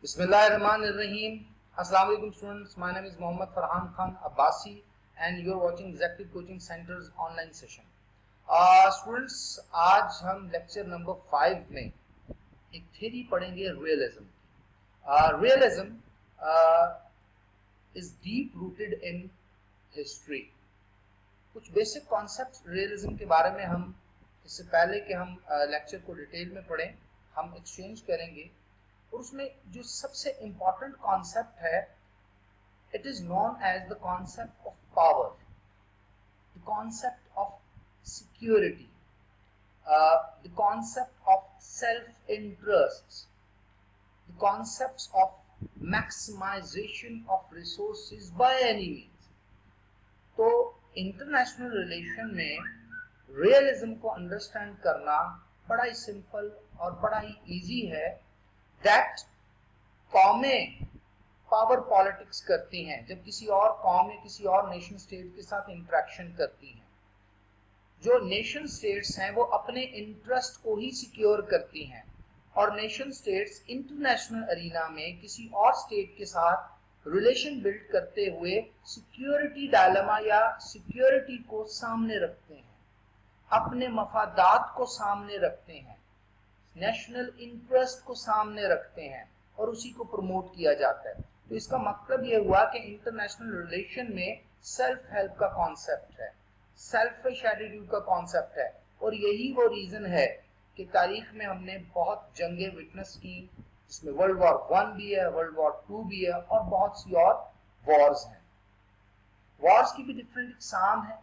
Bismillahirrahmanirrahim. Assalamu alaikum students. My name is Mohammad Farhan Khan Abbasi and you are watching Executive Coaching Center's online session. Students, आज हम lecture number 5 में एक theory पढ़ेंगे realism की. Realism is deep rooted in history. कुछ basic concepts realism के बारे में हम इससे पहले कि हम लेक्चर को डिटेल में पढ़ें हम एक्सचेंज करेंगे. और उसमें जो सबसे इम्पॉर्टेंट कॉन्सेप्ट है, it is known as the concept of power, the concept of security, the concept of self interest, the concepts of maximisation of resources by any means. तो इंटरनेशनल रिलेशन में realism को understand करना बड़ा ही simple और बड़ा ही easy है. दैट कौमें पावर पॉलिटिक्स करती हैं जब किसी और कौम या किसी और नेशन स्टेट के साथ इंटरेक्शन करती हैं. जो नेशन स्टेट्स हैं वो अपने इंटरेस्ट को ही सिक्योर करती हैं और नेशन स्टेट्स इंटरनेशनल अरीना में किसी और स्टेट के साथ रिलेशन बिल्ड करते हुए सिक्योरिटी डायलेमा या सिक्योरिटी को सामने रखते हैं, अपने मफादात को सामने रखते हैं, नेशनल इंटरेस्ट को सामने रखते हैं और उसी को प्रमोट किया जाता है. तो इसका मतलब ये हुआ कि इंटरनेशनल रिलेशन में सेल्फ हेल्प का कॉन्सेप्ट है, सेल्फिश एटीट्यूड का कॉन्सेप्ट है. और यही वो रीजन है कि तारीख में हमने बहुत जंगें विटनेस की, जिसमें वर्ल्ड वॉर 1 भी है, वर्ल्ड वॉर 2 भी है और बहुत सी और वॉर्स हैं. वॉर्स की भी डिफरेंट इकसाम है.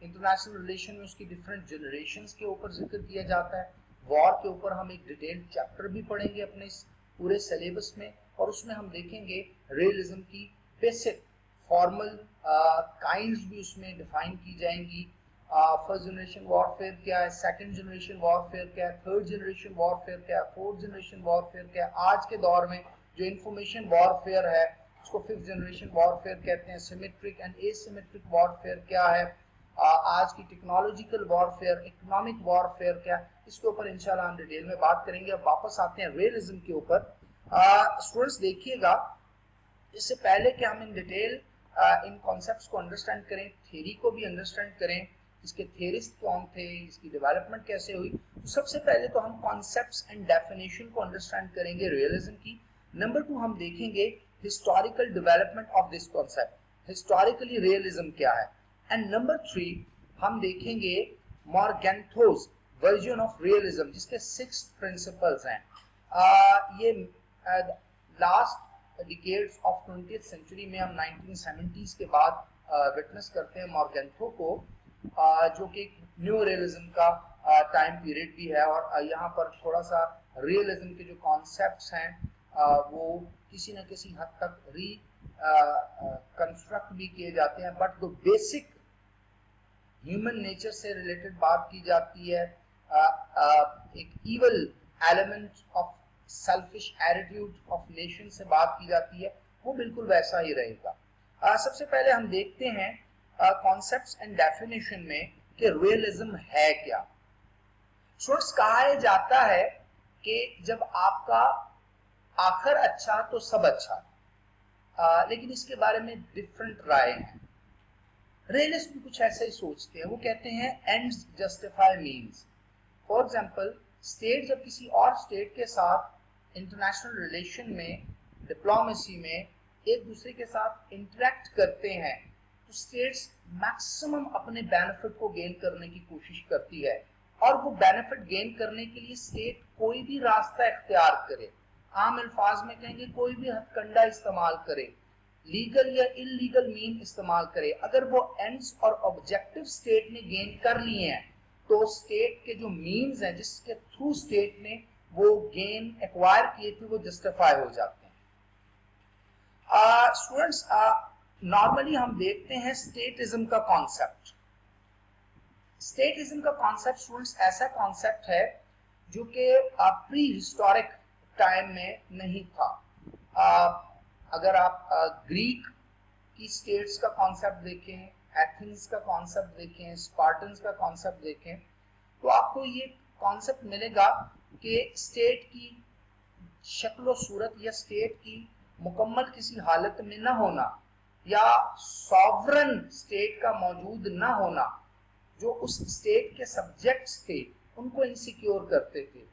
इंटरनेशनल रिलेशन में उसकी डिफरेंट जनरेशंस के ऊपर जिक्र किया जाता है. वॉर के ऊपर हम एक डिटेल्ड चैप्टर भी पढ़ेंगे अपने इस पूरे सिलेबस में और उसमें हम देखेंगे रियलिज्म की बेसिक फॉर्मल काइंड्स भी उसमें डिफाइन की जाएंगी. फर्स्ट जनरेशन वॉरफेयर क्या है, सेकंड जनरेशन वॉरफेयर क्या है, थर्ड जनरेशन वॉरफेयर क्या है, फोर्थ जनरेशन वॉरफेयर क्या है. आज के दौर में जो इंफॉर्मेशन वॉरफेयर है उसको फिफ्थ जनरेशन वॉरफेयर कहते हैं. सिमेट्रिक एंड एसिमेट्रिक वॉरफेयर क्या है, आज की टेक्नोलॉजिकल वॉरफेयर, इकोनॉमिक वॉरफेयर क्या, इसके ऊपर इंशाल्लाह हम डिटेल में बात करेंगे. अब वापस आते हैं रियलिज्म के ऊपर. स्टूडेंट्स देखिएगा, इससे पहले कि हम इन डिटेल इन कॉन्सेप्ट्स को अंडरस्टैंड करें, थ्योरी को भी अंडरस्टैंड करें, इसके थ्योरिस्ट कौन थे, इसकी डेवलपमेंट कैसे हुई, तो सबसे पहले तो हम कॉन्सेप्ट्स एंड डेफिनेशन को अंडरस्टैंड करेंगे रियलिज्म की. नंबर 2 हम देखेंगे historical development of this concept, historically realism क्या है. एंड नंबर 3 हम देखेंगे मॉर्गेंथोस वर्जन ऑफ रियलिज्म, जिसके 6 प्रिंसिपल्स हैं. ये last decades of 20th century में हम 1970s के बाद विटनेस करते हैं मॉर्गेंथो को, जो कि न्यू रियलिज्म का टाइम पीरियड भी है. और यहाँ पर थोड़ा सा रियलिज्म के जो कॉन्सेप्ट्स हैं वो किसी न किसी हद तक कंस्ट्रक्ट भी किए जाते हैं, बट जो बेसिक ह्यूमन नेचर से रिलेटेड बात की जाती है, एक evil element of selfish attitude of nation से बात की जाती है, वो बिल्कुल वैसा ही रहेगा. सबसे पहले हम देखते हैं कॉन्सेप्ट्स एंड डेफिनेशन में कि रियलिज्म है क्या. स्टूडेंट्स, कहा जाता है कि जब आपका आखिर अच्छा तो सब अच्छा, लेकिन इसके बारे में डिफरेंट राय हैं. रियलिस्ट भी कुछ ऐसा ही सोचते हैं. वो कहते हैं ends justify means. For example, state जब किसी और स्टेट के साथ इंटरनेशनल रिलेशन में, डिप्लोमेसी में एक दूसरे के साथ इंटरेक्ट करते हैं तो स्टेट्स मैक्सिमम अपने बेनिफिट को गेन करने की कोशिश करती है. और वो बेनिफिट गेन करने के लिए स्टेट कोई भी रास्ता इख्तियार करे, आम अल्फाज में कहेंगे कोई भी हथकंडा इस्तेमाल करे, लीगल या इलीगल मीन इस्तेमाल करे. अगर वो एंड्स और ऑब्जेक्टिव स्टेट ने गेन कर लिए हैं तो स्टेट के जो मीन्स हैं जिसके थ्रू स्टेट ने वो गेन एक्वायर किए थे वो जस्टिफाई हो जाते हैं. स्टूडेंट्स, नॉर्मली हम देखते हैं स्टेटिज्म का कॉन्सेप्ट. स्टेटिज्म का कॉन्सेप्ट स्टूडेंट्स ऐसा कॉन्सेप्ट है जो कि प्री हिस्टोरिक टाइम में नहीं था. अगर आप ग्रीक की स्टेट्स का कॉन्सेप्ट देखें, एथेंस का कॉन्सेप्ट देखें, स्पार्टन्स का कॉन्सेप्ट देखें, तो आपको ये कॉन्सेप्ट मिलेगा कि स्टेट की शक्ल और सूरत या स्टेट की मुकम्मल किसी हालत में न होना या सॉवरन स्टेट का मौजूद न होना, जो उस स्टेट के सब्जेक्ट्स थे उनको इनसिक्योर करते थे।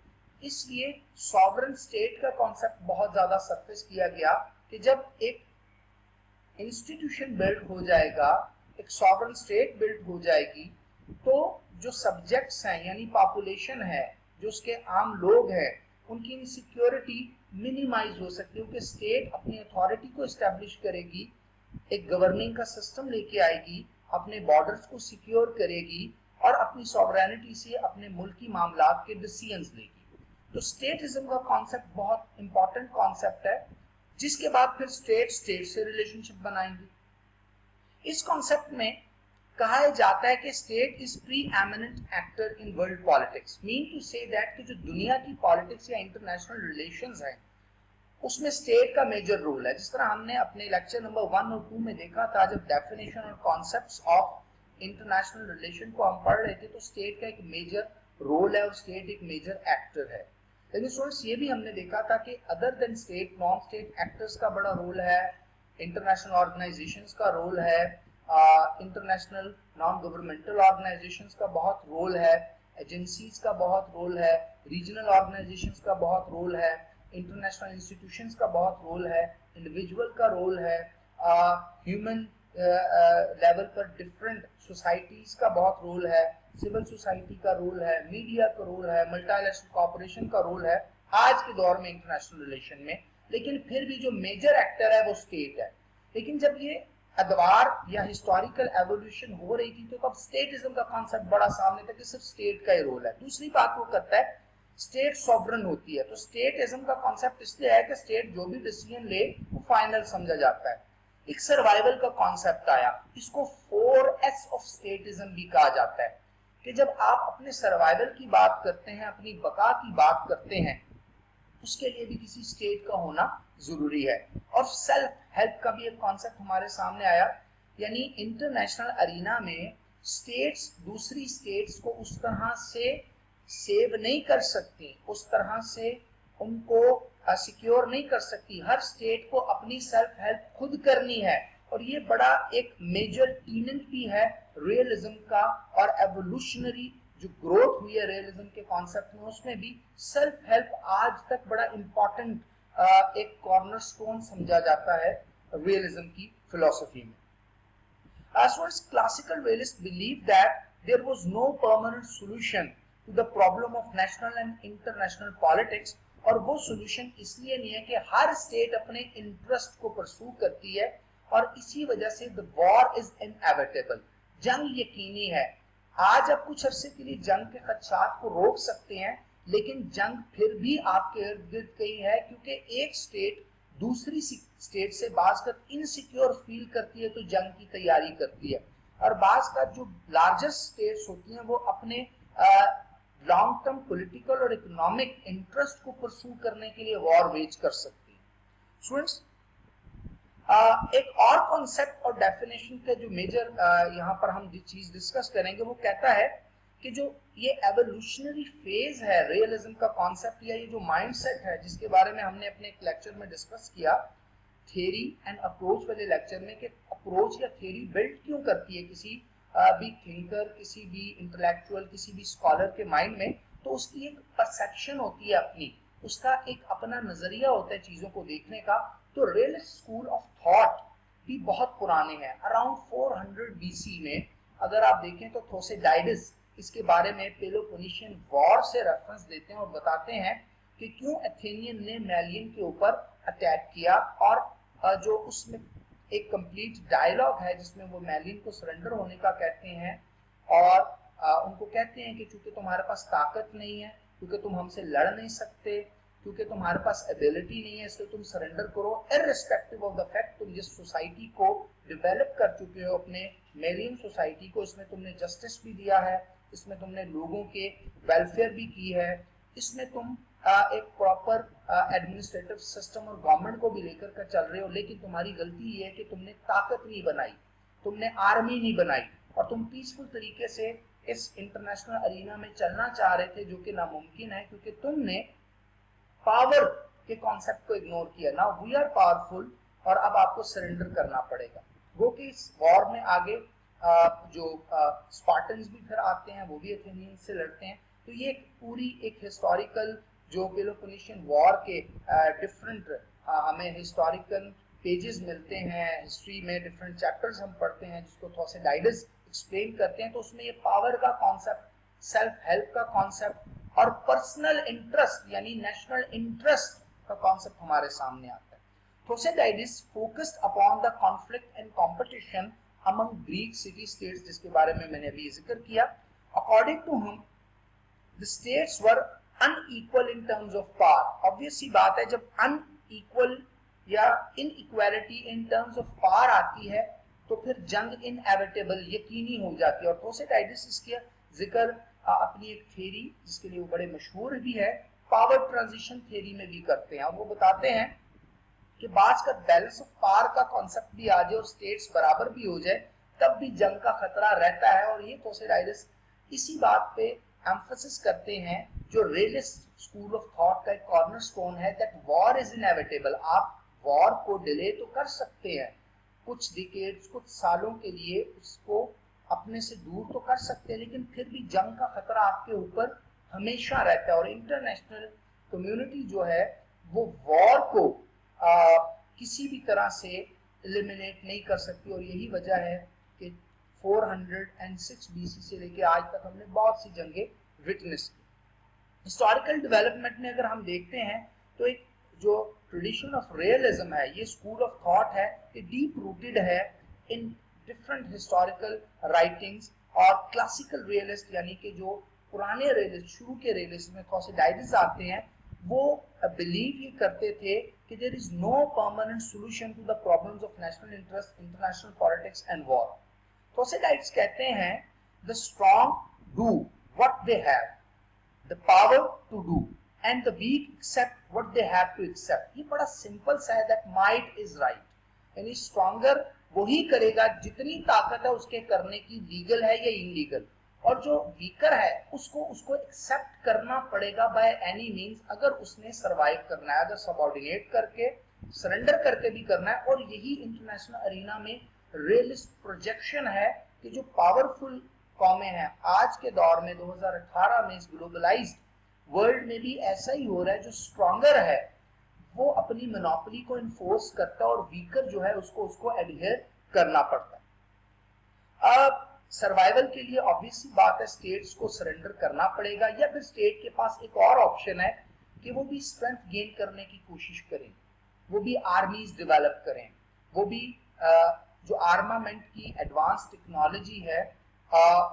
इसलिए सॉवरन स्टेट का कॉन्सेप्ट बहुत ज्यादा सरफेस किया गया कि जब एक इंस्टीट्यूशन बिल्ड हो जाएगा, एक सॉवरन स्टेट बिल्ड हो जाएगी, तो जो सब्जेक्ट्स हैं यानी पॉपुलेशन है, जो उसके आम लोग हैं, उनकी इनसिक्योरिटी मिनिमाइज हो सकती है, क्योंकि स्टेट अपनी अथॉरिटी को एस्टेब्लिश करेगी, एक गवर्निंग का सिस्टम लेके आएगी, अपने बॉर्डर्स को सिक्योर करेगी और अपनी सॉवरेनिटी से अपने मुल्की मामलात के डिसीजंस लेगी। तो स्टेटिज्म का कॉन्सेप्ट बहुत इंपॉर्टेंट कॉन्सेप्ट है, जिसके बाद फिर स्टेट से रिलेशनशिप बनाएंगे। इस कॉन्सेप्ट में कहा जाता है कि state is preeminent actor in world politics, mean to say that कि जो दुनिया की पॉलिटिक्स या इंटरनेशनल रिलेशंस हैं उसमें स्टेट का मेजर रोल है। जिस तरह हमने अपने लेक्चर नंबर 1 और 2 में देखा था, जब डेफिनेशन और कॉन्सेप्ट्स ऑफ इंटरनेशनल रिलेशन को हम पढ़ रहे थे, तो स्टेट का एक मेजर रोल है और स्टेट एक मेजर एक्टर है। लेकिन स्टूडेंट्स ये भी हमने देखा था कि other than state non state actors का बड़ा रोल है, इंटरनेशनल ऑर्गेनाइजेशंस का रोल है, इंटरनेशनल नॉन गवर्नमेंटल ऑर्गेनाइजेशंस का बहुत रोल है, एजेंसीज का बहुत रोल है, रीजनल ऑर्गेनाइजेशंस का बहुत रोल है, इंटरनेशनल इंस्टीट्यूशंस का बहुत रोल है, इंडिविजुअल का रोल है, ह्यूमन लेवल पर डिफरेंट सोसाइटीज का बहुत रोल है, सिविल सोसाइटी का रोल है, मीडिया का रोल है, मल्टीलैटरल कॉर्पोरेशन का रोल है आज के दौर में इंटरनेशनल रिलेशन में। लेकिन फिर भी जो मेजर एक्टर है वो स्टेट है। लेकिन जब ये अदवार या हिस्टोरिकल एवोल्यूशन हो रही थी, तो तब स्टेटिज्म का कॉन्सेप्ट बड़ा सामने था कि सिर्फ स्टेट का ही रोल है। दूसरी बात वो करता है, स्टेट सॉवरन होती है। तो स्टेटिज्म का कॉन्सेप्ट इसलिए है कि स्टेट जो भी डिसीजन ले वो फाइनल समझा जाता है। एक सर्वाइवल का कॉन्सेप्ट आया, इसको 4S ऑफ स्टेटिज्म भी कहा जाता है, कि जब आप अपने सर्वाइवल की बात करते हैं, अपनी बका की बात करते हैं, उसके लिए भी किसी स्टेट का होना जरूरी है। और सेल्फ हेल्प का भी एक कॉन्सेप्ट हमारे सामने आया, यानी इंटरनेशनल अरीना में स्टेट्स दूसरी स्टेट्स को उस तरह से सेव नहीं कर सकती, उस तरह से उनको सिक्योर नहीं कर सकती। हर स्टेट को अपनी सेल्फ हेल्प खुद करनी है, और ये बड़ा एक मेजर टीनेट भी है रियलिज्म का। और एवोल्यूशनरी जो ग्रोथ हुई है रियलिज्म के कॉन्सेप्ट में, उसमें भी सेल्फ हेल्प आज तक बड़ा इंपॉर्टेंट एक कॉर्नरस्टोन समझा जाता है रियलिज्म की फिलॉसफी में। Classical realists believed that there was no permanent solution to the problem of national and international politics, और वो सोल्यूशन इसलिए नहीं है कि हर स्टेट अपने इंटरेस्ट को परसू करती है, और इसी वजह से द वॉर इज इनएविटेबल, जंग यकीनी है। आज आप कुछ अरसे के लिए जंग के खदशात को रोक सकते हैं, लेकिन जंग फिर भी आपके इर्द गिर्द कहीं है, क्योंकि एक स्टेट दूसरी स्टेट से बाज़ इनसिक्योर फील करती है तो जंग की तैयारी करती है, और बाज़ का जो लार्जेस्ट स्टेट्स होती हैं वो अपने लॉन्ग टर्म पॉलिटिकल और इकोनॉमिक इंटरेस्ट को परसू करने के लिए वॉर वेज कर सकती है। स्टूडेंट्स, एक और कॉन्सेप्ट और डेफिनेशन का जो मेजर यहाँ पर हम जिस चीज डिस्कस करेंगे वो कहता है कि जो ये एवोल्यूशनरी फेज है रियलिज्म का कॉन्सेप्ट, या ये जो माइंडसेट है जिसके बारे में हमने अपने एक लेक्चर में डिस्कस किया, थ्योरी एंड अप्रोच वाले लेक्चर में, कि अप्रोच या थ्योरी बिल्ड क्यों करती है किसी भी थिंकर, किसी भी इंटेलेक्चुअल, किसी भी स्कॉलर के माइंड में, तो उसकी एक परसेप्शन होती है अपनी, उसका एक अपना नजरिया होता है चीजों को देखने का। तो रियलिस्ट स्कूल ऑफ थॉट भी बहुत पुराने हैं, अराउंड 400 BC में। अगर आप देखें तो थोसेडाइडस इसके बारे में पेलोपोनेशियन वॉर से रेफरेंस देते हैं और बताते हैं कि क्यों एथेनियन ने मैलियन के ऊपर अटैक किया, और जो उसमें एक कंप्लीट डायलॉग है जिसमें वो मैलियन को सरेंडर होने का कहते हैं, और उनको कहते हैं कि चूंकि तुम्हारे पास ताकत नहीं है, क्योंकि तुम हमसे लड़ नहीं सकते, क्योंकि तुम्हारे पास एबिलिटी नहीं है, इसलिए तुम सरेंडर करो, इररिस्पेक्टिव ऑफ द फैक्ट तुम जिस सोसाइटी को डेवलप कर चुके हो, अपने मेरियन सोसाइटी को, इसमें तुमने जस्टिस भी दिया है, इसमें तुमने लोगों के वेलफेयर भी की है, इसमें तुम एक प्रॉपर एडमिनिस्ट्रेटिव सिस्टम और गवर्नमेंट को भी लेकर कर चल रहे हो, लेकिन तुम्हारी गलती ये है कि तुमने ताकत नहीं बनाई, तुमने आर्मी नहीं बनाई, और तुम पीसफुल तरीके से इस इंटरनेशनल अरीना में चलना चाह रहे थे, जो कि नामुमकिन है, क्योंकि तुमने पावर के कॉन्सेप्ट को इग्नोर किया। नाउ वी आर पावरफुल और अब आपको सरेंडर करना पड़ेगा। वो कि इस वॉर में आगे जो स्पार्टन्स भी फिर आते हैं, वो भी एथेनियंस से लड़ते हैं। तो ये पूरी एक हिस्टोरिकल जो पेलोपोनेशियन वॉर के डिफरेंट हमें हिस्टोरिकल पेजेस मिलते हैं हिस्ट्री में, डिफरेंट चैप्टर्स हम पढ़ते हैं जिसको थोसेडाइडस एक्सप्लेन करते हैं। तो उसमें ये पावर का कॉन्सेप्ट, सेल्फ हेल्प का कॉन्सेप्ट और पर्सनल इंटरेस्ट यानी नेशनल इंटरेस्ट का कॉन्सेप्ट हमारे सामने आता है। Thucydides focused upon the conflict and competition among Greek city states, जिसके बारे में मैंने अभी जिक्र किया। According to him the states were unequal in terms of power. Obvious सी बात है, जब अनइक्वल या inequality in terms of power आती है तो फिर जंग इनएविटेबल यकीनी हो जाती है। और थोसेडाइडस इसके जिक्र अपनी एक थ्योरी जिसके लिए वो बड़े मशहूर भी है, पावर ट्रांजिशन थ्योरी में भी करते हैं। और वो बताते हैं कि बात का बैलेंस ऑफ पावर का कॉन्सेप्ट भी आ जाए और स्टेट्स बराबर भी हो जाए तब भी जंग का खतरा रहता है। और ये थोसेडाइडस इसी बात पे एम्फसिस करते हैं जो रियलिस्ट स्कूल ऑफ थॉट का एक कॉर्नरस्टोन है, दैट वॉर इज इनएविटेबल। आप वॉर को डिले तो कर सकते हैं, कुछ डिकेड्स, कुछ सालों के लिए उसको अपने से दूर तो कर सकते हैं, लेकिन फिर भी जंग का खतरा आपके ऊपर हमेशा रहता है। और इंटरनेशनल कम्युनिटी जो है वो वॉर को किसी भी तरह से एलिमिनेट नहीं कर सकती। और यही वजह है कि 406 बीसी से लेके आज तक हमने बहुत सी जंगें विटनेस की। हिस्टोरिकल डेवलपमेंट में अगर हम देखते हैं तो एक जो ट्रेडिशन ऑफ रियलिज्म है, ये स्कूल ऑफ थॉट है, ये डीप रूटेड है इन डिफरेंट हिस्टोरिकल राइटिंग्स। और क्लासिकल रियलिस्ट यानी कि जो पुराने रियलिस्ट, शुरू के रियलिस्ट में थोसेडाइडस आते हैं, वो बिलीव ये करते थे कि there is no permanent solution to the problems of national interest, international politics and war. Thucydides कहते हैं the strong do what they have, the power to do and the weak accept what they have to accept. ये बड़ा simple सा है, that might is right, यानी stronger वही करेगा जितनी ताकत है उसके करने की, लीगल है या इलीगल, और जो वीकर है उसको एक्सेप्ट करना पड़ेगा बाय एनी मींस, अगर उसने सरवाइव करना है, अगर सबऑर्डिनेट करके, सरेंडर करके भी करना है। और यही इंटरनेशनल अरीना में रियलिस्ट प्रोजेक्शन है कि जो पावरफुल कौमें हैं आज के दौर में 2018 में इस ग्लोबलाइज्ड वर्ल्ड में भी ऐसा ही हो रहा है, जो स्ट्रॉन्गर है वो अपनी मोनोपोली को इन्फोर्स करता है और वीकर जो है उसको एडहेयर करना पड़ता है। अब सर्वाइवल के लिए ऑब्वियस सी बात है, स्टेट्स को सरेंडर करना पड़ेगा, या फिर स्टेट के पास एक और ऑप्शन है कि वो भी स्ट्रेंथ गेन करने की कोशिश करें, वो भी आर्मीज डेवलप करें, वो भी जो आर्मामेंट की एडवांस टेक्नोलॉजी है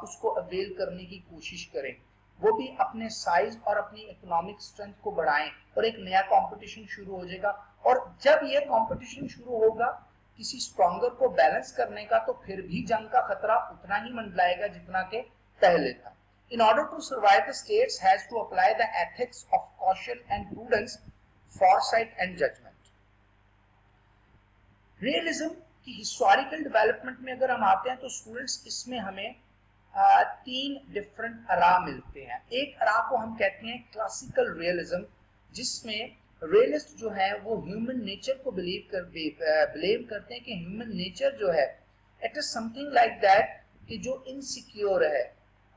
उसको अवेल करने की कोशिश करें, वो भी अपने साइज और अपनी इकोनॉमिक स्ट्रेंथ को बढ़ाएं। और एक नया कंपटीशन शुरू हो जाएगा, और जब ये कंपटीशन शुरू होगा किसी स्ट्रॉन्गर को बैलेंस करने का, तो फिर भी जंग का खतरा उतना ही मंडराएगा जितना के पहले था। In order to survive, the states has to apply the ethics of caution and prudence, foresight and judgment. Realism की हिस्टोरिकल डेवलपमेंट में अगर हम आते हैं तो स्टूडेंट्स इसमें हमें तीन डिफरेंट अरा मिलते हैं। एक अरा को हम कहते हैं क्लासिकल रियलिज्म, जिसमें रियलिस्ट जो है वो ह्यूमन नेचर को बिलीव करते हैं कि ह्यूमन नेचर जो है it is something like that कि जो इनसिक्योर है,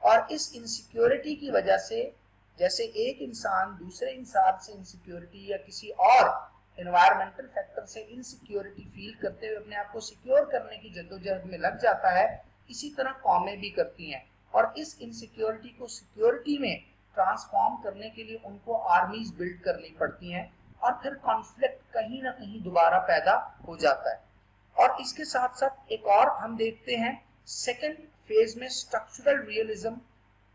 और इस इनसिक्योरिटी की वजह से जैसे एक इंसान दूसरे इंसान से इनसिक्योरिटी या किसी और एनवायरमेंटल फैक्टर से इनसिक्योरिटी फील करते हुए अपने आप को सिक्योर करने की जद्दोजहद में लग जाता है, इसी तरह कौमें भी करती हैं। और इस इनसिक्योरिटी को सिक्योरिटी में ट्रांसफॉर्म करने के लिए उनको आर्मीज बिल्ड करनी पड़ती हैं, और फिर कॉन्फ्लिक्ट कहीं ना कहीं दोबारा पैदा हो जाता है। और इसके साथ साथ एक और हम देखते हैं सेकेंड फेज में स्ट्रक्चरल रियलिज्म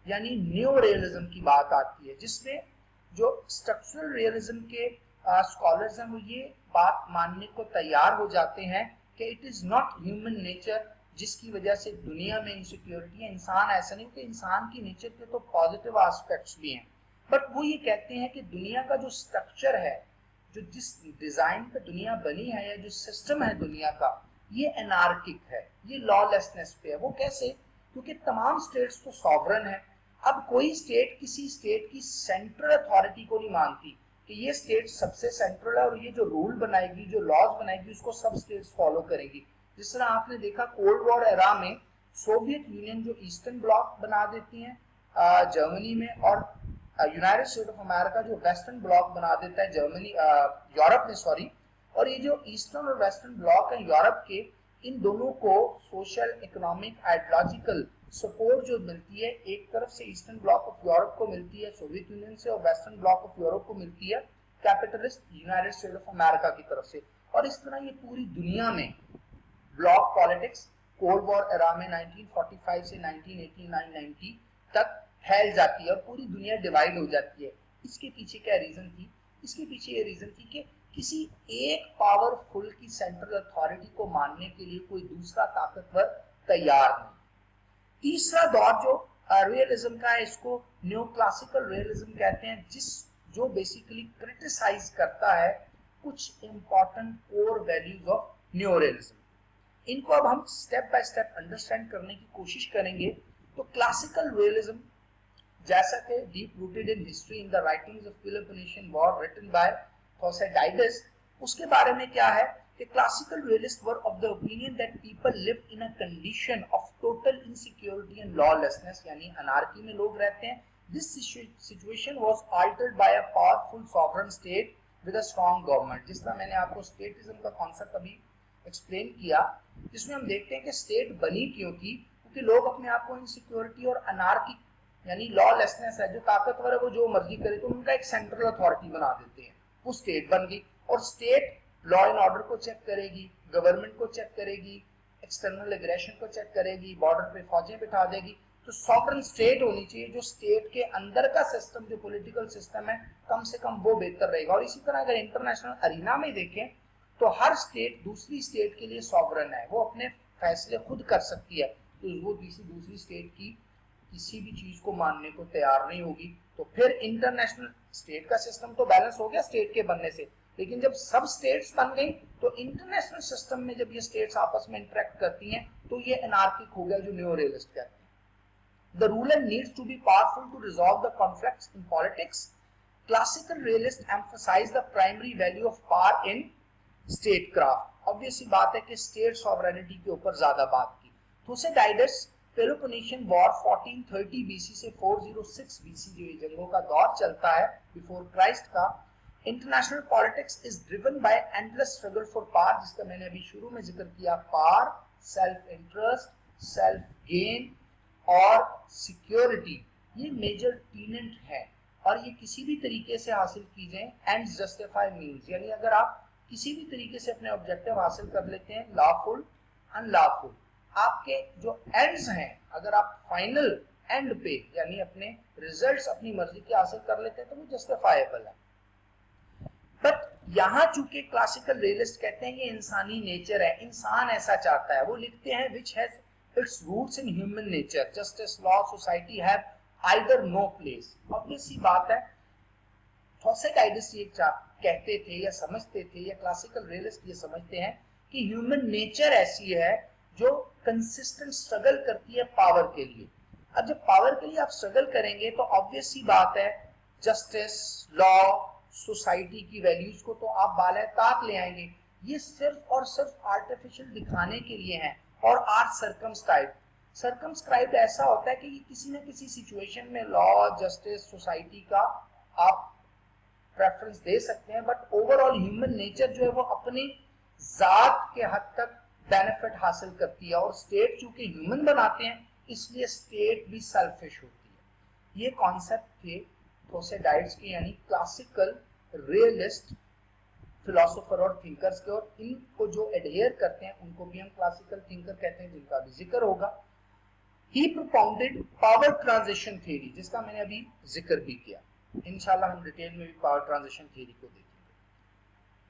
यानी न्यू रियलिज्म की बात आती है, जिसमें जो स्ट्रक्चरल रियलिज्म के स्कॉलर्स हैं वो ये बात मानने को तैयार हो जाते हैं कि it is not human nature जिसकी वजह से दुनिया में इनसिक्योरिटी है। इंसान ऐसा नहीं कि इंसान की नेचर के तो पॉजिटिव एस्पेक्ट्स भी हैं, बट वो ये कहते हैं कि दुनिया का जो स्ट्रक्चर है, जो जिस डिजाइन पे दुनिया बनी है या जो सिस्टम है दुनिया का, ये एनार्किक है, ये लॉलेसनेस पे है। वो कैसे? क्योंकि तमाम स्टेट्स तो सॉवरन है। अब कोई स्टेट किसी स्टेट की सेंट्रल अथॉरिटी को नहीं मानती कि ये स्टेट सबसे सेंट्रल है और ये जो रूल बनाएगी, जो लॉज बनाएगी, उसको सब स्टेट्स फॉलो करेंगी। जिस तरह आपने देखा कोल्ड वॉर एरा में सोवियत यूनियन जो ईस्टर्न ब्लॉक बना देती है जर्मनी में, और यूनाइटेड स्टेट ऑफ अमेरिका जो वेस्टर्न ब्लॉक बना देता है जर्मनी यूरोप में, सॉरी। और ये जो ईस्टर्न और वेस्टर्न ब्लॉक है यूरोप के, इन दोनों को सोशल, इकोनॉमिक, आइडियोलॉजिकल सपोर्ट जो मिलती है, एक तरफ से ईस्टर्न ब्लॉक ऑफ यूरोप को मिलती है सोवियत यूनियन से, और वेस्टर्न ब्लॉक ऑफ यूरोप को मिलती है capitalist United state of America की तरफ से। और इस तरह ये पूरी दुनिया में block politics cold war era में 1945 से 1989-90 तक फैल जाती है और पूरी दुनिया डिवाइड हो जाती है। इसके पीछे क्या रीजन थी? इसके पीछे ये रीजन थी कि किसी एक पावरफुल की सेंट्रल अथॉरिटी को मानने के लिए कोई दूसरा ताकतवर तैयार नहीं। तीसरा दौर जो रियलिज्म का है, इसको न्यू क्लासिकल रियलिज्म कहते हैं, जो बेसिकली क्रिटिसाइज करता है कुछ important core values of new realism. इनको अब हम स्टेप बाय स्टेप अंडरस्टैंड करने की कोशिश करेंगे। तो क्लासिकल रियलिज्म, जैसा कि deep rooted in history in the writings of Peloponnesian war written by Thucydides, उसके बारे में क्या है कि classical realist were of the opinion that people live in a condition of total insecurity and lawlessness, यानी anarchy में लोग रहते हैं। This situation was altered by a powerful sovereign state with a strong government. जिस तरह मैंने आपको statism का कॉन्सेप्ट अभी एक्सप्लेन किया, जिसमें हम देखते हैं कि स्टेट बनी क्यों थी, क्योंकि लोग अपने आप को इनसिक्योरिटी और अनार्की यानी लॉलेसनेस है, जो ताकतवर है वो जो मर्जी करे, तो उनका एक सेंट्रल अथॉरिटी बना देते हैं, वो स्टेट बन गई। और स्टेट लॉ एंड ऑर्डर को चेक करेगी, गवर्नमेंट को चेक करेगी, एक्सटर्नल एग्रेशन को चेक करेगी, बॉर्डर पे फौजें बिठा देगी। तो सॉवरेन स्टेट होनी चाहिए, जो स्टेट के अंदर का सिस्टम, जो पॉलिटिकल सिस्टम है, कम से कम वो बेहतर रहेगा। और इसी तरह अगर इंटरनेशनल अरीना में देखें तो हर स्टेट दूसरी स्टेट के लिए सॉवरेन है, वो अपने फैसले खुद कर सकती है, तो वो दूसरी स्टेट की किसी भी चीज को मानने को तैयार नहीं होगी। तो फिर इंटरनेशनल स्टेट का सिस्टम तो बैलेंस हो गया स्टेट के बनने से, लेकिन जब सब स्टेट्स बन गई तो इंटरनेशनल सिस्टम में जब ये स्टेट्स आपस में इंटरेक्ट करती हैं तो ये एनार्किक हो गया, जो न्यू रियलिस्ट कहते हैं। The ruler needs to be powerful to resolve the conflicts in politics. Classical realist emphasise the primary value of power in state craft. Obvious बात है कि स्टेट सॉवरेनिटी के ऊपर ज्यादा बात की। थुसाइडाइडस पेलोपोनेशियन वॉर 1430 बीसी से 406 बीसी, जो ये जंगों का दौर चलता है बिफोर क्राइस्ट का, international politics is driven by endless struggle for power, जिसका मैंने अभी शुरू में जिक्र किया। Power, self interest, self gain और सिक्योरिटी, ये मेजर टीनेंट है, और ये किसी भी तरीके से हासिल की जाए, एंड्स जस्टिफाई मीन्स, यानी अगर आप किसी भी तरीके से अपने ऑब्जेक्टिव हासिल कर लेते हैं, लॉफुल, अनलॉफुल, आपके जो एंड्स हैं, अगर आप फाइनल एंड पे यानी अपने रिजल्ट्स अपनी मर्जी के हासिल कर लेते हैं तो वो जस्टिफाएबल है। बट यहाँ चूंकि क्लासिकल रियलिस्ट कहते हैं ये इंसानी नेचर है, इंसान ऐसा चाहता है, वो लिखते हैं which has its roots in human nature, justice, law, society have either no place. Obvious सी बात है, थुसाइडाइडस ये कहते थे या समझते थे, या क्लासिकल रियलिस्ट ये समझते हैं कि ह्यूमन नेचर ऐसी है जो कंसिस्टेंट स्ट्रगल करती है पावर के लिए। अब जब पावर के लिए आप स्ट्रगल करेंगे तो ऑब्वियस सी बात है जस्टिस, लॉ, सोसाइटी की वैल्यूज को तो आप बाला-ताक ले आएंगे। ये सिर्फ और सिर्फ आर्टिफिशियल दिखाने के लिए हैं और आर सर्कमस्क्राइब्ड ऐसा होता है कि ये किसी न किसी सिचुएशन में लॉ, जस्टिस, सोसाइटी का आप प्रेफरेंस दे सकते हैं, बट ओवरऑल ह्यूमन नेचर जो है वो अपनी जात के हद तक बेनिफिट हासिल करती है। और स्टेट चूंकि ह्यूमन बनाते हैं इसलिए स्टेट भी सेल्फिश होती है। ये कॉन्सेप्ट थे थुसाइडाइड्स के, यानी क्लासिकल रियलिस्ट फिलोसोफर और थिंकर्स के, और इनको जो एडहेयर करते हैं उनको भी हम क्लासिकल थिंकर कहते हैं, जिनका भी जिक्र होगा। ही प्रोपाउंडेड पावर ट्रांजिशन थ्योरी, जिसका मैंने अभी जिक्र भी किया। इंशाल्लाह हम डिटेल में भी पावर ट्रांजिशन थ्योरी को देखेंगे।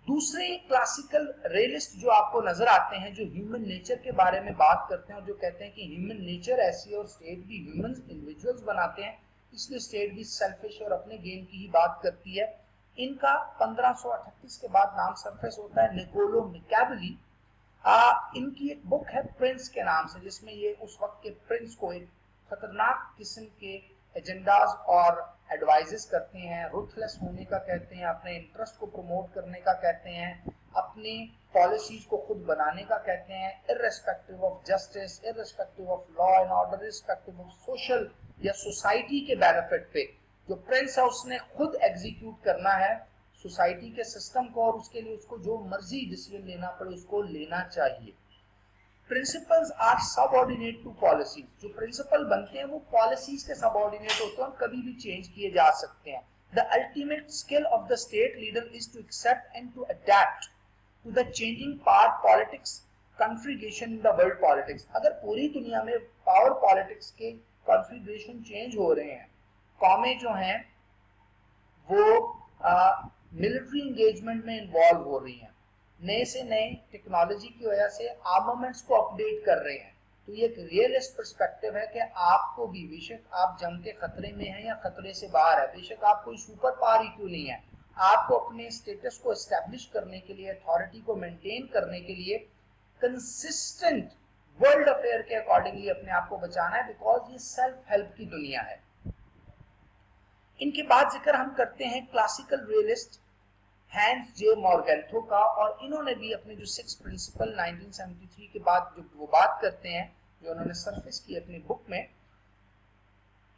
दूसरे क्लासिकल रियलिस्ट जो आपको नजर आते हैं, जो ह्यूमन नेचर के बारे में बात करते हैं और जो कहते हैं कि ह्यूमन नेचर ऐसी है और स्टेट भी ह्यूमन इंडिविजुअल्स बनाते हैं, इसलिए स्टेट भी सेल्फिश और अपने गेन की ही बात करती है। इनका 1538 के बाद नाम सरफेस होता है निकोलो मैकियावेली। इनकी एक बुक है प्रिंस के नाम से, जिसमें ये उस वक्त के प्रिंस को एक खतरनाक किस्म के एजेंडाज और एडवाइजेस करते हैं, रूथलेस होने का कहते हैं, अपने इंटरेस्ट को प्रमोट करने का कहते हैं, अपनी पॉलिसीज को खुद बनाने का कहते हैं, irrespective of justice, irrespective of law and order, irrespective of social या सोसाइटी के बेनिफिट पे जो प्रिंस है उसने खुद एग्जीक्यूट करना है सोसाइटी के सिस्टम को, और उसके लिए उसको जो मर्जी डिसीजन लेना पड़े उसको लेना चाहिए। Principles are subordinate to policies, जो प्रिंसिपल बनते हैं वो पॉलिसीज के सबऑर्डिनेट होते हैं और कभी भी चेंज किए जा सकते हैं। The ultimate skill of the state leader is to accept and to adapt to the changing power politics configuration in the world politics. अगर पूरी दुनिया में पावर पॉलिटिक्स के कॉन्फ़िगरेशन चेंज हो रहे हैं, कौमें जो हैं वो मिलिट्री एंगेजमेंट में इन्वॉल्व हो रही हैं, नए से नए टेक्नोलॉजी की वजह से आर्मामेंट्स को अपडेट कर रहे हैं, तो ये एक रियलिस्ट पर्सपेक्टिव है कि आपको भी, बेशक आप जंग के खतरे में हैं या खतरे से बाहर है, बेशक आप कोई सुपर पावर ही क्यों नहीं है, आपको अपने स्टेटस को एस्टेब्लिश करने के लिए, अथॉरिटी को मेंटेन करने के लिए कंसिस्टेंट वर्ल्ड अफेयर के अकॉर्डिंगली अपने आप को बचाना है, बिकॉज ये सेल्फ हेल्प की दुनिया है। इनके बाद जिक्र हम करते हैं क्लासिकल रियलिस्ट हैंस जे मॉर्गेंथो का, और इन्होंने भी अपने जो 6 प्रिंसिपल 1973 के बाद जो वो बात करते हैं, जो उन्होंने सरफेस की अपनी बुक में,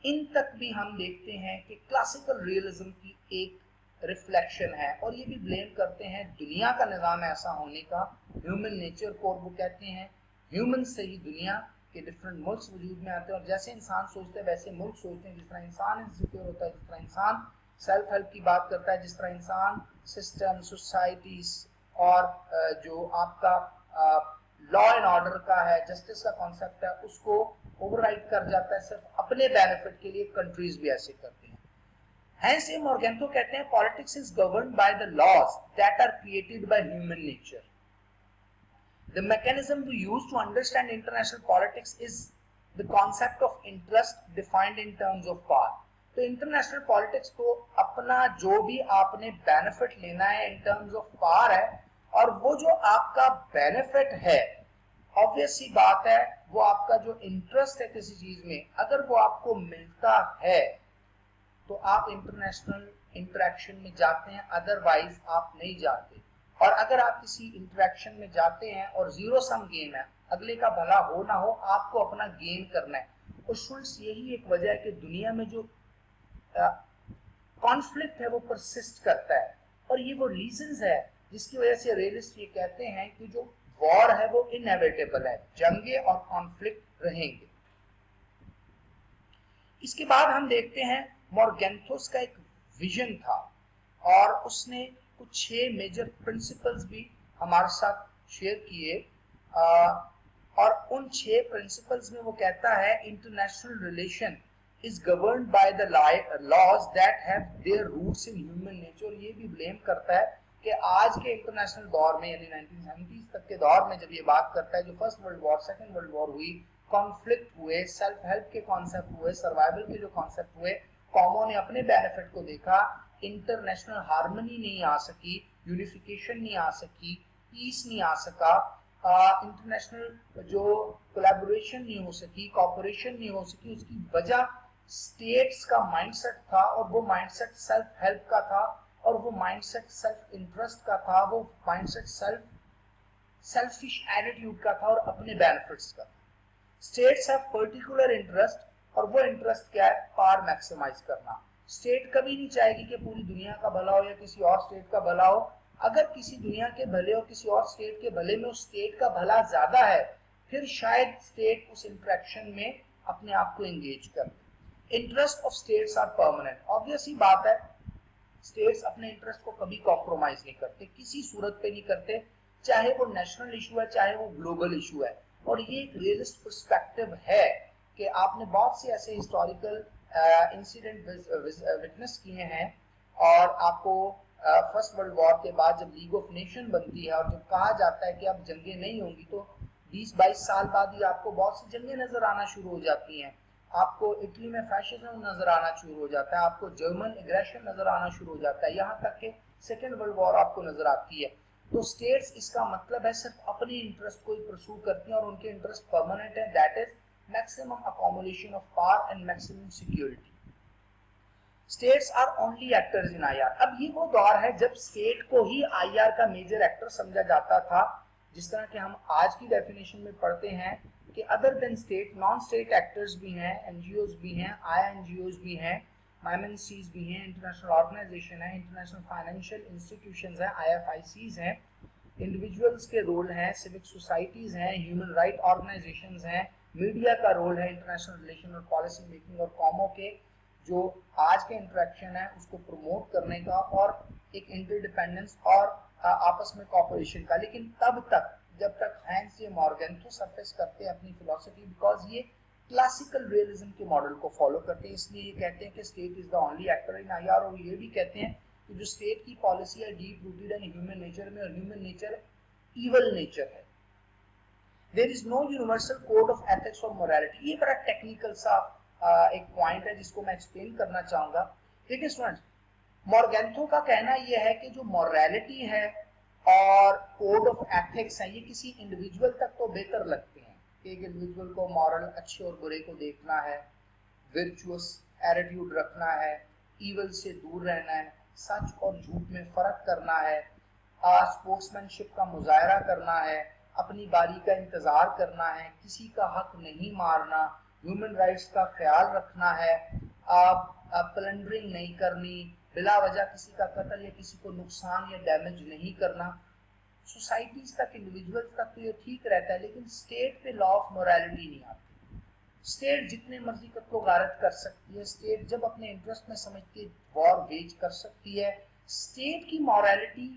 इन तक भी हम देखते हैं कि क्लासिकल रियलिज्म की एक रिफ्लेक्शन है, और ये भी ब्लेम करते हैं दुनिया का निज़ाम ऐसा होने का, ह्यूमन नेचर को, वो कहते हैं ह्यूमन से ही दुनिया के डिफरेंट मुल्क वजूद में आते हैं, और जैसे इंसान सोचते हैं वैसे मुल्क सोचते हैं, जिस तरह इंसान इनसिक्योर होता है, जिस तरह इंसान सेल्फ हेल्प की बात करता है, जिस तरह इंसान सिस्टम, सोसाइटीज और जो आपका लॉ एंड ऑर्डर का है, जस्टिस का कॉन्सेप्ट है, उसको ओवरराइड कर जाता है सिर्फ अपने बेनिफिट के लिए। कंट्रीज भी ऐसे करते हैं। हैंस ए मॉर्गेंथो कहते हैं politics is governed by the laws that are created by human nature. The mechanism we use to understand international politics is the concept of interest defined in terms of power. तो international politics को अपना जो भी आपने benefit लेना है इन terms of power है, और वो जो आपका बेनिफिट है, ऑब्वियस सी बात है, वो आपका जो इंटरेस्ट है किसी चीज में, अगर वो आपको मिलता है तो आप इंटरनेशनल इंटरेक्शन में जाते हैं, अदरवाइज आप नहीं जाते। और अगर आप किसी इंटरेक्शन में जाते हैं और जीरो सम गेम है, अगले का भला हो ना हो, आपको अपना गेन करना है। और स्टूडेंट्स, यही एक वजह है कि दुनिया में जो कॉन्फ्लिक्ट है वो परसिस्ट करता है, और ये वो रीजंस है जिसकी वजह से रियलिस्ट ये कहते हैं कि जो वॉर है वो इनएविटेबल है, जंगे और कॉन्फ्लिक्ट रहेंगे। इसके बाद हम देखते हैं मॉर्गेंथोस का एक विजन था, और उसने कुछ 6 मेजर प्रिंसिपल्स भी हमारे साथ शेयर किए, और उन 6 प्रिंसिपल्स में वो कहता है international relation is governed by the laws that have their roots in human nature. ये भी ब्लेम करता है कि आज के इंटरनेशनल दौर में, यानी 1970s तक के दौर में, जब ये बात करता है, जो first world war, second world war हुई, कॉन्फ्लिक्ट हुए, सेल्फ हेल्प के कॉन्सेप्ट हुए, सर्वाइवल के जो कॉन्सेप्ट हुए, कौमों ने अपने बेनिफिट को देखा, इंटरनेशनल हार्मनी नहीं आ सकी, यूनिफिकेशन नहीं आ सकी, पीस नहीं आ सका, इंटरनेशनल जो कोलैबोरेशन नहीं हो सकी, कॉपरेशन नहीं हो सकी। उसकी वजह स्टेट्स का माइंडसेट था, और वो माइंडसेट सेल्फ हेल्प का था, और वो माइंडसेट सेल्फ इंटरेस्ट का था, वो माइंडसेट सेल्फिश एटीट्यूड का था और अपने बेनिफिट्स का था। स्टेट्स हैव पर्टिकुलर इंटरेस्ट, और वो इंटरेस्ट क्या है? पावर मैक्सिमाइज करना। स्टेट कभी नहीं चाहेगी कि पूरी दुनिया का भला हो या किसी और स्टेट का भला हो। अगर किसी दुनिया के भले और किसी और स्टेट के भले में उस स्टेट का भला ज्यादा है, फिर शायद स्टेट उस इंटरेक्शन में अपने आप को एंगेज कर। Interest of states are permanent. Obvious ही बात है, स्टेट्स अपने इंटरेस्ट को कभी कॉम्प्रोमाइज नहीं करते, किसी सूरत पे नहीं करते, चाहे वो नेशनल इशू है, चाहे वो ग्लोबल इशू है। और ये एक रियलिस्ट पर्सपेक्टिव है कि आपने बहुत से ऐसे हिस्टोरिकल इंसिडेंट विटनेस किए हैं, और आपको फर्स्ट वर्ल्ड वॉर के बाद जब लीग ऑफ नेशन बनती है और जब कहा जाता है कि अब जंगें नहीं होंगी, तो 20-22 साल बाद ही आपको बहुत सी जंगें नजर आना शुरू हो जाती हैं। आपको इटली में फैशिज्म नजर आना शुरू हो जाता है, आपको जर्मन एग्रेशन नजर आना शुरू हो जाता है, यहाँ तक कि सेकेंड वर्ल्ड वॉर आपको नजर आती है। तो स्टेट्स, इसका मतलब है, सिर्फ अपने इंटरेस्ट को ही परस्यू करती हैं, और उनके इंटरेस्ट परमानेंट है, that is maximum accommodation of power and maximum security. States are only actors in IR. अब ये वो दौर है जब स्टेट को ही आईआर का मेजर एक्टर समझा जाता था, जिस तरह के हम आज की डेफिनेशन में पढ़ते हैं कि other than state non state actors भी हैं, एनजीओज भी हैं, आईएनजीओज भी हैं, एमएनसीज भी हैं, इंटरनेशनल ऑर्गेनाइजेशन है, इंटरनेशनल फाइनेंशियल इंस्टीट्यूशंस हैं, आईएफआईसीज हैं, इंडिविजुअल्स के रोल हैं, सिविक सोसाइटीज हैं, ह्यूमन राइट ऑर्गेनाइजेशंस हैं, मीडिया का रोल है, इंटरनेशनल रिलेशन और पॉलिसी मेकिंग और कॉमो के जो आज के इंटरेक्शन है उसको प्रमोट करने का और एक इंटरडिपेंडेंस और आपस में कॉपरेशन का। लेकिन तब तक जब तक हैंस जे मॉर्गेंथो सरफेस करते हैं अपनी फिलॉसफी, बिकॉज ये क्लासिकल रियलिज्म के मॉडल को फॉलो करते हैं, इसलिए ये कहते हैं कि state is the only actor in IR. और ये भी कहते हैं कि जो स्टेट की पॉलिसी है डीप रूटेड है ह्यूमन नेचर में, और ह्यूमन नेचर इवल नेचर है। There is no universal code of ethics और मोरालिटी। ये बड़ा टेक्निकल सा एक पॉइंट है जिसको मैं एक्सप्लेन करना चाहूंगा। देखिए स्टूडेंट्स, मॉर्गेंथो का कहना यह है कि जो मॉरलिटी है और कोड ऑफ एथिक्स है ये किसी इंडिविजुअल तक तो बेहतर लगते हैं कि एक इंडिविजुअल को मॉरल अच्छे और बुरे को देखना है, विर्चुअस एटीट्यूड रखना है, ईवल से दूर रहना है, सच और झूठ में फर्क करना है, स्पोर्ट्समैनशिप का मुजाहरा करना है, अपनी बारी का इंतजार करना है, किसी का हक नहीं मारना, ह्यूमन राइट्स का ख्याल रखना है, प्लंडरिंग नहीं करनी, बिला वजह किसी का कत्ल या किसी को नुकसान या डैमेज नहीं करना। सोसाइटीज तक, इंडिविजुअल्स तक तो ये ठीक रहता है, लेकिन स्टेट पे लॉ ऑफ मोरालिटी नहीं आती। स्टेट जितने मर्जी कत्लो गारत कर सकती है, स्टेट जब अपने इंटरेस्ट में समझती है वॉर वेज कर सकती है। स्टेट की मॉरलिटी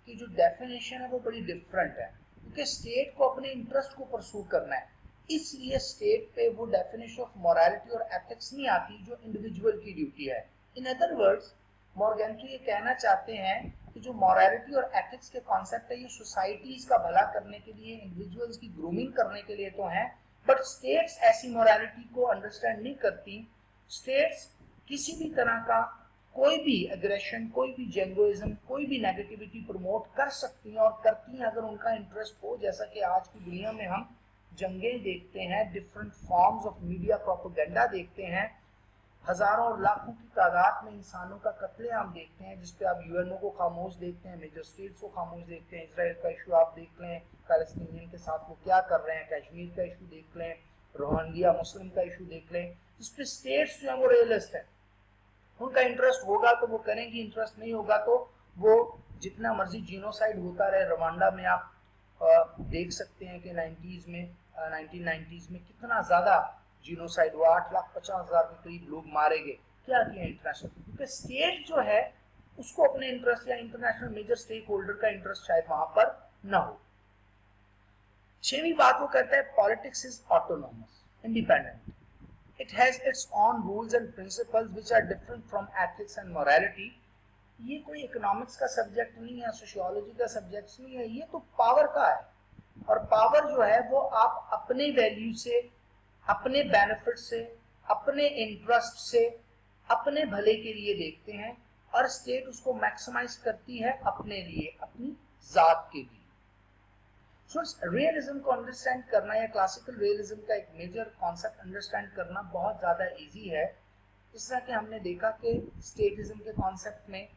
की जो डेफिनेशन है वो बड़ी डिफरेंट है, क्योंकि स्टेट को अपने इंटरेस्ट को परसू करना है, इसलिए स्टेट पे वो डेफिनेशन ऑफ मोरालिटी और एथिक्स नहीं आती जो इंडिविजुअल की ड्यूटी है। इन अदर वर्ड्स, मॉर्गेंथो ये कहना चाहते हैं कि जो मोरालिटी और एथिक्स के कॉन्सेप्ट है ये सोसाइटीज का भला करने के लिए, इंडिविजुअल्स की ग्रूमिंग करने के लिए तो हैं, बट स्टेट्स ऐसी मोरालिटी को अंडरस्टैंड नहीं करती। स्टेट्स किसी भी तरह का कोई भी एग्रेशन, कोई भी जेंगोइज्म, कोई भी नेगेटिविटी प्रमोट कर सकती हैं और करती हैं अगर उनका इंटरेस्ट हो। जैसा कि आज की दुनिया में हम जंगें देखते हैं, different forms of media propaganda देखते हैं, हजारों और लाखों की तादाद में इंसानों का कत्लेआम देखते हैं, जिसपे आप यूएनओ को खामोश देखते हैं, मेजर स्टेट्स को खामोश देखते हैं। इसराइल का इशू आप देख लें, पैलेस्टीनियन के साथ वो क्या कर रहे हैं, कश्मीर का इशू देख लें, रोहिंग्या मुस्लिम का इशू देख लें, जिसपे स्टेट्स जो है वो रियलिस्ट है, उनका इंटरेस्ट होगा तो वो करेंगे, इंटरेस्ट नहीं होगा तो वो जितना मर्जी जीनोसाइड होता रहे। रवांडा में आप देख सकते हैं कि 1990s में कितना ज्यादा जीनोसाइड हुआ, 8,50,000 के करीब लोग मारे गए। क्या किया इंटरनेशनल, क्योंकि स्टेट जो है उसको अपने इंटरेस्ट या इंटरनेशनल मेजर स्टेक होल्डर का इंटरेस्ट शायद वहां पर न हो। छठवीं बात वो कहता है politics is autonomous, independent, it has its own rules and principles which are different from ethics and morality। ये कोई इकोनॉमिक्स का सब्जेक्ट नहीं है, सोशियोलॉजी का सब्जेक्ट नहीं है, ये तो पावर का है। और पावर जो है वो आप अपने वैल्यू से, अपने बेनिफिट से, अपने इंटरेस्ट से, अपने भले के लिए देखते हैं, और स्टेट उसको मैक्सिमाइज करती है अपने लिए, अपनी जात के लिए। रियलिज्म को अंडरस्टैंड करना या क्लासिकल रियलिज्म का एक मेजर कॉन्सेप्ट अंडरस्टैंड करना बहुत ज़्यादा इजी है। इस तरह के हमने देखा कि स्टेटिज्म के कॉन्सेप्ट में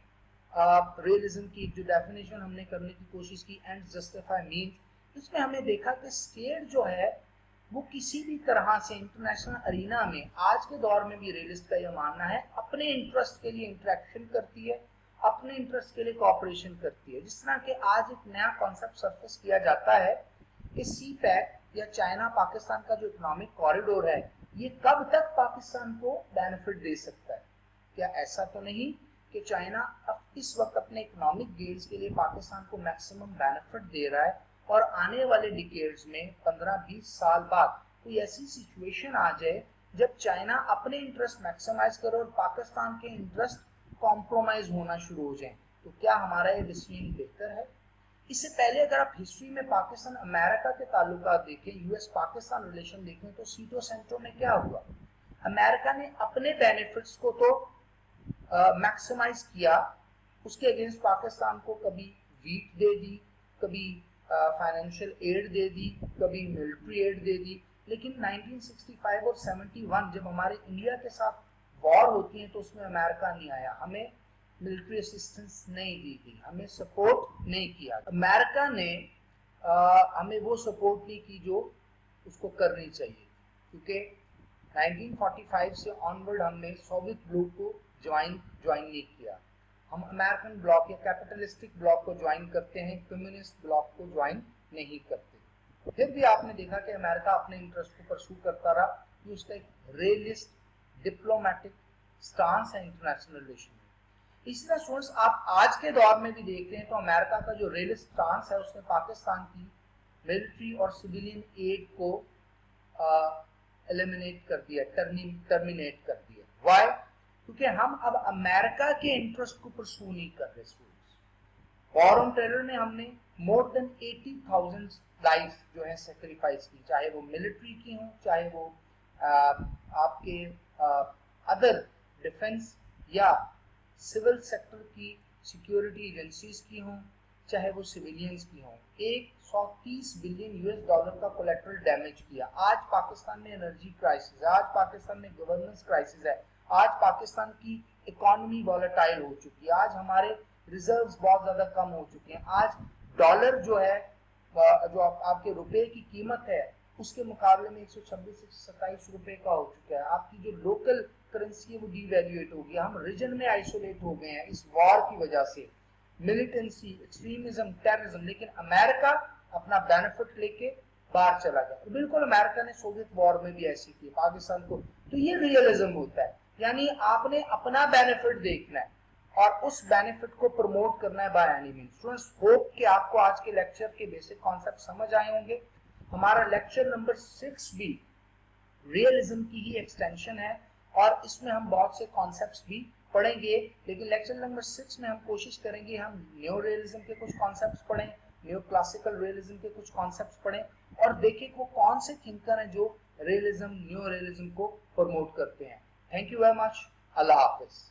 रियलिज्म की जो डेफिनेशन हमने करने की कोशिश की, एंड जस्टिफाई मीन्स, इसमें हमने देखा कि स्टेट जो है वो किसी भी तरह से इंटरनेशनल अरीना में, आज के दौर में भी रियलिस्ट का यह मानना है, अपने इंटरेस्ट के लिए इंटरेक्शन करती है, अपने इंटरेस्ट के लिए कोऑपरेशन करती है। जिस तरह के आज एक नया कॉन्सेप्ट सरफेस किया जाता है कि सी पैक या चाइना पाकिस्तान का जो इकोनॉमिक कॉरिडोर है ये कब तक पाकिस्तान को बेनिफिट दे सकता है। क्या ऐसा तो नहीं कि चाइना अब इस वक्त अपने इकोनॉमिक गेन्स के लिए पाकिस्तान को मैक्सिमम बेनिफिट दे रहा है, और आने वाले डिकेड्स में 15-20 साल बाद कोई ऐसी सिचुएशन आ जाए जब चाइना अपने इंटरेस्ट मैक्सिमाइज करे और पाकिस्तान के इंटरेस्ट कॉम्प्रोमाइज होना शुरू हो जाए, तो क्या हमारा ये डिसीजन बेहतर है? इससे पहले अगर आप हिस्ट्री में पाकिस्तान अमेरिका के ताल्लुकात देखें, यूएस पाकिस्तान रिलेशन देखें, तो सीटो सेंटो में क्या हुआ? अमेरिका ने अपने बेनिफिट्स को तो मैक्सिमाइज किया, उसके अगेंस्ट पाकिस्तान को कभी वीट दे दी, कभी फाइनेंशियल एड दे दी, कभी मिलिट्री एड दे दी। लेकिन 1965 और 71 जब हमारे इंडिया के साथ वॉर होती है तो उसमें अमेरिका नहीं आया, हमें मिलिट्री असिस्टेंस नहीं दी गई, हमें सपोर्ट नहीं किया। अमेरिका ने हमें वो सपोर्ट नहीं की जो उसको करनी चाहिए, क्योंकि 1945 से ऑनवर्ड हमने सोवियत ब्लॉक को ज्वाइन नहीं किया। हम अमेरिकन ब्लॉक या कैपिटलिस्टिक ब्लॉक को ज्वाइन करते हैं, कम्युनिस्ट ब्लॉक को ज्वाइन नहीं करते। फिर भी आपने देखा कि अमेरिका अपने इंटरेस्ट को परसू करता रहा, कि उसका एक रियलिस्ट डिप्लोमेटिक स्टांस है इंटरनेशनल रिलेशन में। इसी तरह स्टूडेंट्स आप आज के दौर में भी देख रहे हैं तो अमेरिका का जो रियलिस्ट स्टांस है उसने पाकिस्तान की मिलिट्री और सिविलियन एड को एलिमिनेट कर दिया, टर्मिनेट कर दिया। व्हाई? क्योंकि हम अब अमेरिका के इंटरेस्ट को परसू नहीं कर रहे स्टूडेंट्स। वॉर ऑन टेरर में हमने मोर देन 80,000 लाइफ जो है सेक्रीफाइस की, चाहे वो मिलिट्री की हो, चाहे वो आपके अदर डिफेंस या सिविल सेक्टर की सिक्योरिटी एजेंसीज की हों, चाहे वो सिविलियंस की हों। 130 बिलियन यूएस डॉलर का कोलेटरल डैमेज किया। आज पाकिस्तान में एनर्जी क्राइसिस है, आज पाकिस्तान में गवर्नेंस क्राइसिस है, आज पाकिस्तान की इकोनॉमी वॉलेटाइल हो चुकी है, आज हमारे रिजर्व्स बहुत ज्यादा कम हो चुके हैं। आज डॉलर जो है, जो आपके रुपए की कीमत है उसके मुकाबले में 126 से 27 रुपए का हो चुका है। आपकी जो लोकल करेंसी है वो डीवैल्यूएट हो गया। हम रीजन में आइसोलेट हो गए हैं इस वॉर की वजह से, मिलिटेंसी, एक्सट्रीमिज्म, टेररिज्म। लेकिन अमेरिका अपना बेनिफिट लेके बाहर चला गया। बिल्कुल अमेरिका ने सोवियत वॉर में भी ऐसी की पाकिस्तान को। तो ये रियलिज्म होता है, यानी आपने अपना बेनिफिट देखना है और उस बेनिफिट को प्रमोट करना है by any means. Students hope कि आपको आज के लेक्चर के बेसिक कॉन्सेप्ट समझ आए होंगे। हमारा लेक्चर नंबर 6 भी रियलिज्म की ही एक्सटेंशन है और इसमें हम बहुत से कॉन्सेप्ट्स भी पढ़ेंगे। लेकिन लेक्चर नंबर 6 में हम कोशिश करेंगे हम न्यू रियलिज्म के कुछ कॉन्सेप्ट्स पढ़ें, न्यू क्लासिकल रियलिज्म के कुछ कॉन्सेप्ट्स पढ़ें और देखें वो कौन से थिंकर हैं जो रियलिज्म, न्यू रियलिज्म को प्रमोट करते हैं। Thank you very much. Allah Hafiz.